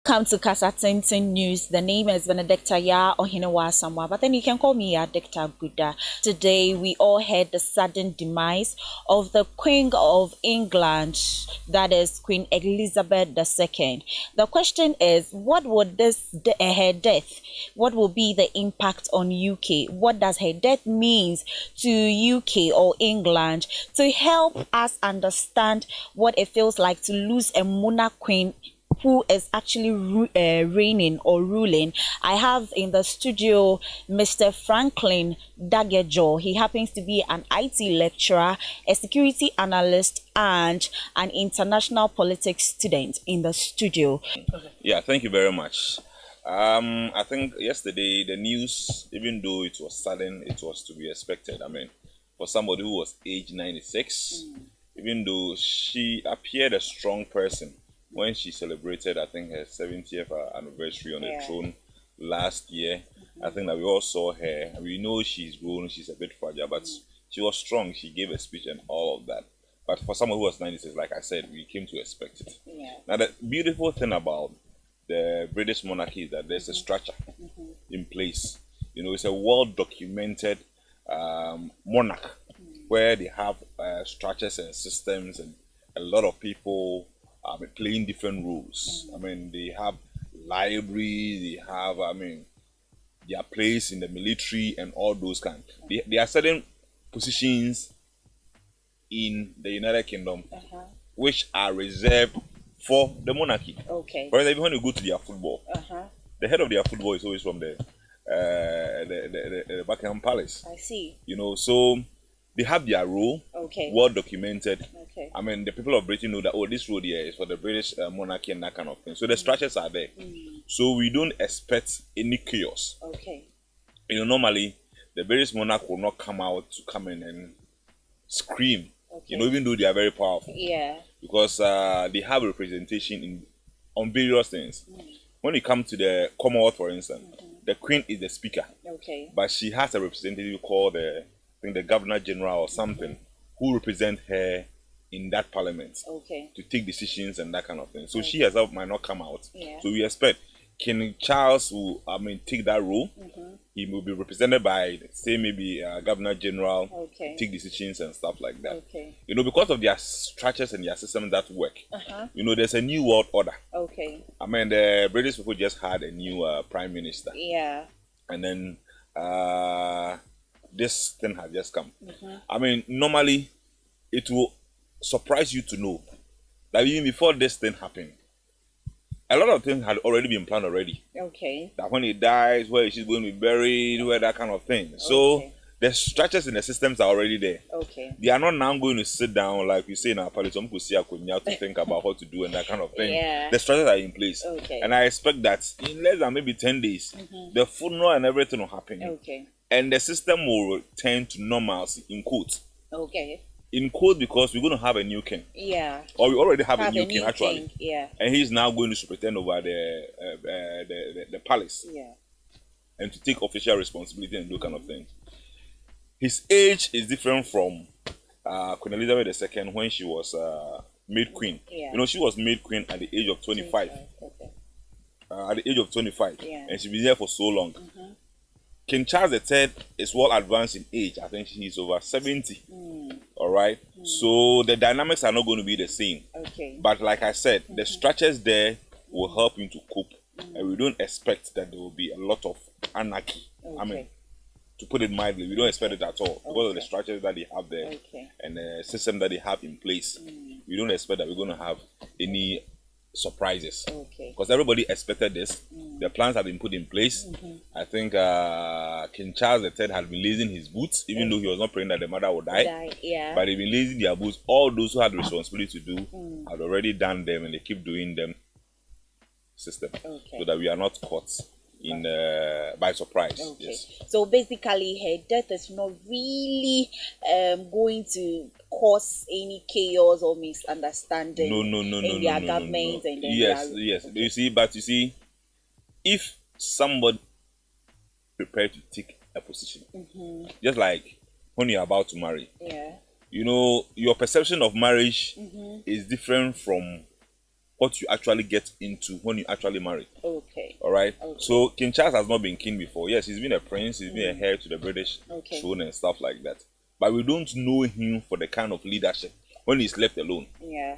Come to Kasatintin News. The name is Benedicta Ya Ohinewa Samwa, but then you can call me Adicta Buddha. Today, we all heard the sudden demise of the Queen of England, that is Queen Elizabeth II. The question is, what would her death, what will be the impact on UK? What does her death mean to UK or England? To help us understand what it feels like to lose a monarch queen who is actually reigning or ruling, I have in the studio Mr. Franklin Dagejo. He happens to be an IT lecturer, a security analyst, and an international politics student in the studio. Yeah, thank you very much. I think yesterday the news, even though it was sudden, it was to be expected. I mean, for somebody who was age 96, even though she appeared a strong person when she celebrated, I think, her 70th anniversary on the throne last year. I think that we all saw her. We know she's grown, she's a bit fragile, but she was strong. She gave a speech and all of that. But for someone who was 96, like I said, we came to expect it. Now, the beautiful thing about the British monarchy is that there's a structure in place. You know, it's a well-documented monarch where they have structures and systems, and a lot of people playing different roles. I mean, they have libraries, they have, their place in the military and all those kind. There are certain positions in the United Kingdom which are reserved for the monarchy. Okay. For example, when you go to their football, the head of their football is always from the Buckingham Palace. I see. You know, so they have their role, well documented. I mean, the people of Britain know that, oh, this road here is for the British monarchy and that kind of thing. So the structures are there. So we don't expect any chaos. You know, normally the British monarch will not come out to come in and scream. You know, even though they are very powerful. Yeah. Because they have representation on various things. When it comes to the Commonwealth, for instance, the Queen is the speaker. But she has a representative called the Governor General or something, who represent her in that parliament to take decisions and that kind of thing. So she herself might not come out. So we expect King Charles will, take that role. He will be represented by, say, maybe Governor General, take decisions and stuff like that. You know, because of their structures and their systems that work, you know, there's a new world order. I mean, the British people just had a new prime minister. And then this thing has just come. I mean, normally it will surprise you to know that even before this thing happened, a lot of things had already been planned already. That when he dies, where she's going to be buried, where that kind of thing. So the structures and the systems are already there. They are not now going to sit down, like we say in our palace, some people see to think about what to do and that kind of thing. The structures are in place. And I expect that in less than maybe 10 days, the funeral and everything will happen. And the system will return to normalcy, in quotes. In quotes, because we're going to have a new king. Or we already have a new king, actually. And he's now going to superintend over the palace. And to take official responsibility and do kind of things. His age is different from Queen Elizabeth II when she was made queen. You know, she was made queen at the age of 25. At the age of 25. And she's been there for so long. King Charles III is well advanced in age. I think he's over 70. All right. So the dynamics are not going to be the same. But like I said, the structures there will help him to cope. And we don't expect that there will be a lot of anarchy. I mean, to put it mildly, we don't expect it at all. Because of the structures that they have there and the system that they have in place. We don't expect that we're going to have any surprises. Because everybody expected this. The plans have been put in place. I think King Charles III had been lacing his boots, even though he was not praying that the mother would die. But they've been lacing their boots. All those who had the responsibility to do had already done them, and they keep doing them system so that we are not caught in by surprise. So basically her death is not really going to cause any chaos or misunderstanding in their government and yes. You see, if somebody prepared to take a position, just like when you're about to marry, you know, your perception of marriage is different from what you actually get into when you actually marry. Okay. All right. Okay. So King Charles has not been king before. Yes, he's been a prince. He's been a heir to the British throne and stuff like that. But we don't know him for the kind of leadership when he's left alone. Yeah.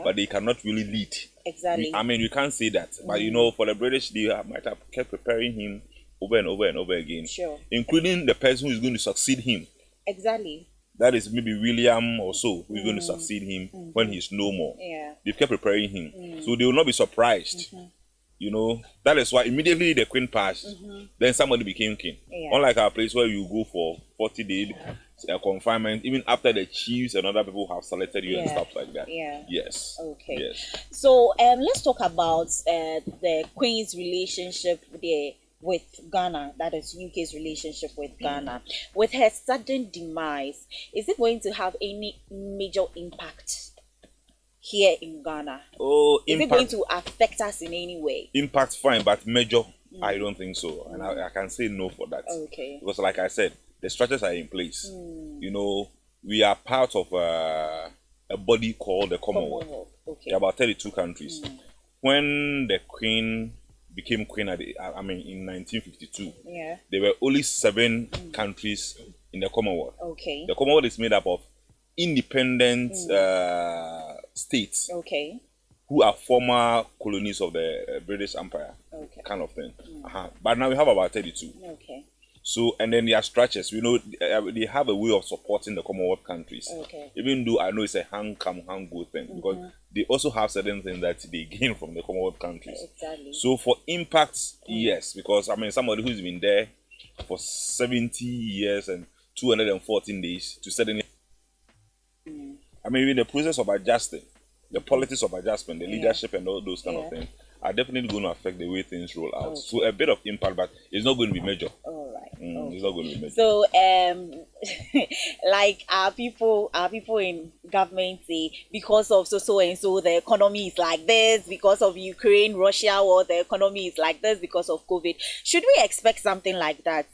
But they cannot really lead. Exactly. I mean, you can't say that. But you know, for the British, they might have kept preparing him over and over and over again. Sure. Including the person who is going to succeed him. Exactly. That is maybe William or so who is going to succeed him when he's no more. Yeah. They've kept preparing him. So they will not be surprised. You know, that is why immediately the queen passed, then somebody became king. Yeah. Unlike our place where you go for 40 days confinement, even after the chiefs and other people have selected you and stuff like that. Yeah. Yes. Okay. Yes. So let's talk about the queen's relationship with Ghana, that is UK's relationship with Ghana. With her sudden demise, is it going to have any major impact here in Ghana? Oh, is it going to affect us in any way? Impact, fine, but major, I don't think so. And I can say no for that. Okay. Because like I said, the structures are in place. You know, we are part of a body called the Commonwealth. Okay. There are about 32 countries. When the Queen became queen in 1952, there were only 7 countries in the Commonwealth. Okay. The Commonwealth is made up of independent states who are former colonies of the British Empire, kind of thing. But now we have about 32. Okay. So, and then their structures, you know, they have a way of supporting the Commonwealth countries. Okay. Even though I know it's a hang go thing, because they also have certain things that they gain from the Commonwealth countries. Exactly. So for impacts, yes, because I mean somebody who's been there for 70 years and 214 days to suddenly, I mean, in the process of adjusting, the politics of adjustment, the leadership and all those kind of things are definitely going to affect the way things roll out. So a bit of impact, but it's not going to be major. All right. It's not going to be major. So, like our people in government say, because of so and so, the economy is like this. Because of Ukraine, Russia war, the economy is like this because of COVID. Should we expect something like that?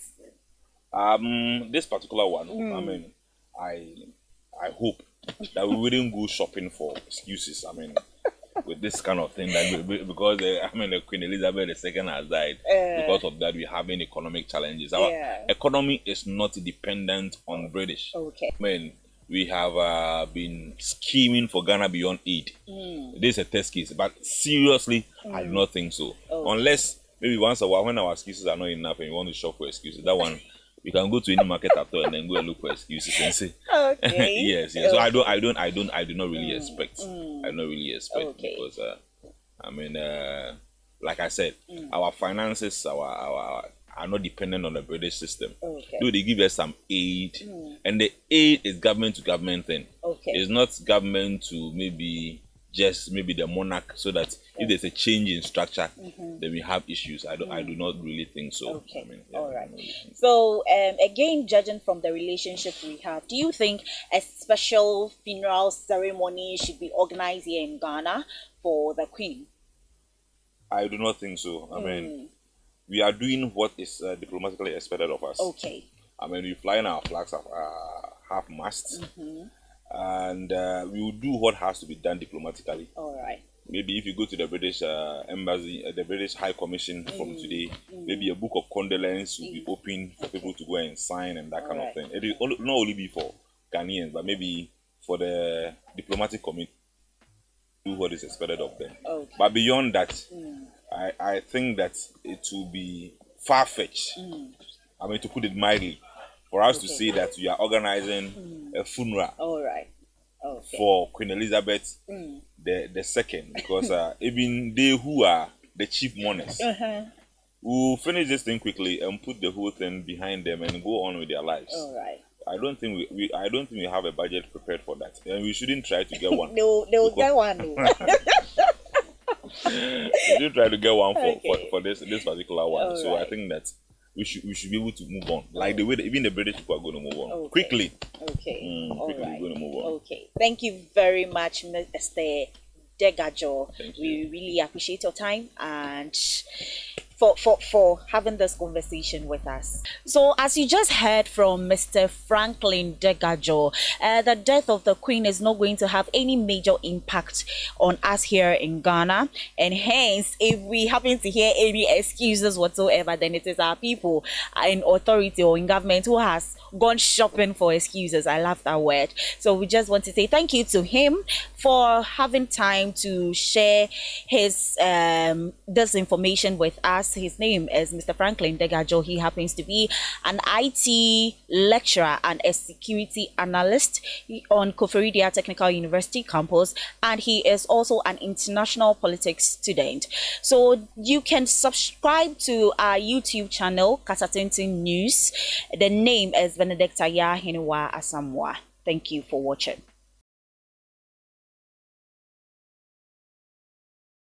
This particular one, I mean, I hope that we wouldn't go shopping for excuses. I mean, with this kind of thing, that because the Queen Elizabeth II has died. Because of that, we're having economic challenges. Our economy is not dependent on British. Okay. I mean, we have been scheming for Ghana beyond aid. This is a test case, but seriously, I do not think so. Unless maybe once a while, when our excuses are not enough and you want to shop for excuses, that one. We can go to any market after and then go and look for excuses and say, okay. Yes. So I do not really expect. I do not really expect because I mean, like I said, our finances, our are not dependent on the British system. Okay. Though they give us some aid, and the aid is government to government thing. Okay. It's not government to maybe the monarch, so that if there's a change in structure, then we have issues. I do not really think so. Okay. I mean, all right. So again, judging from the relationship we have, do you think a special funeral ceremony should be organized here in Ghana for the Queen? I do not think so. I mean, we are doing what is diplomatically expected of us. Okay. I mean, we fly in our flags at half mast. And we will do what has to be done diplomatically. All right. Maybe if you go to the British embassy, the British High Commission from today, maybe a book of condolence will be open for people to go and sign and that kind of thing. It will not only be for Ghanaians, but maybe for the diplomatic community, do what is expected of them. Okay. But beyond that, I think that it will be far-fetched. I mean, to put it mildly, for us to say that we are organizing a funeral for Queen Elizabeth the second, because even they who are the chief mourners will finish this thing quickly and put the whole thing behind them and go on with their lives. All right. I don't think we have a budget prepared for that, and we shouldn't try to get one. No, they will get one. We should try to get one for this particular one. All so right. I think that we should be able to move on, like the way even the British people are going to move on quickly. Okay. All quickly right. Going to move on. Okay. Thank you very much, Mr. Degajo. We really appreciate your time, and for having this conversation with us. So, as you just heard from Mr. Franklin Degajo, the death of the Queen is not going to have any major impact on us here in Ghana, and hence, if we happen to hear any excuses whatsoever, then it is our people in authority or in government who has gone shopping for excuses. I love that word. So we just want to say thank you to him for having time to share his this information with us. His name is Mr. Franklin Degajo. He happens to be an IT lecturer and a security analyst on Koforidia Technical University campus, and he is also an international politics student. So you can subscribe to our YouTube channel, Kasatintin News. The name is Benedicta Yahinewa Asamoah. Thank you for watching.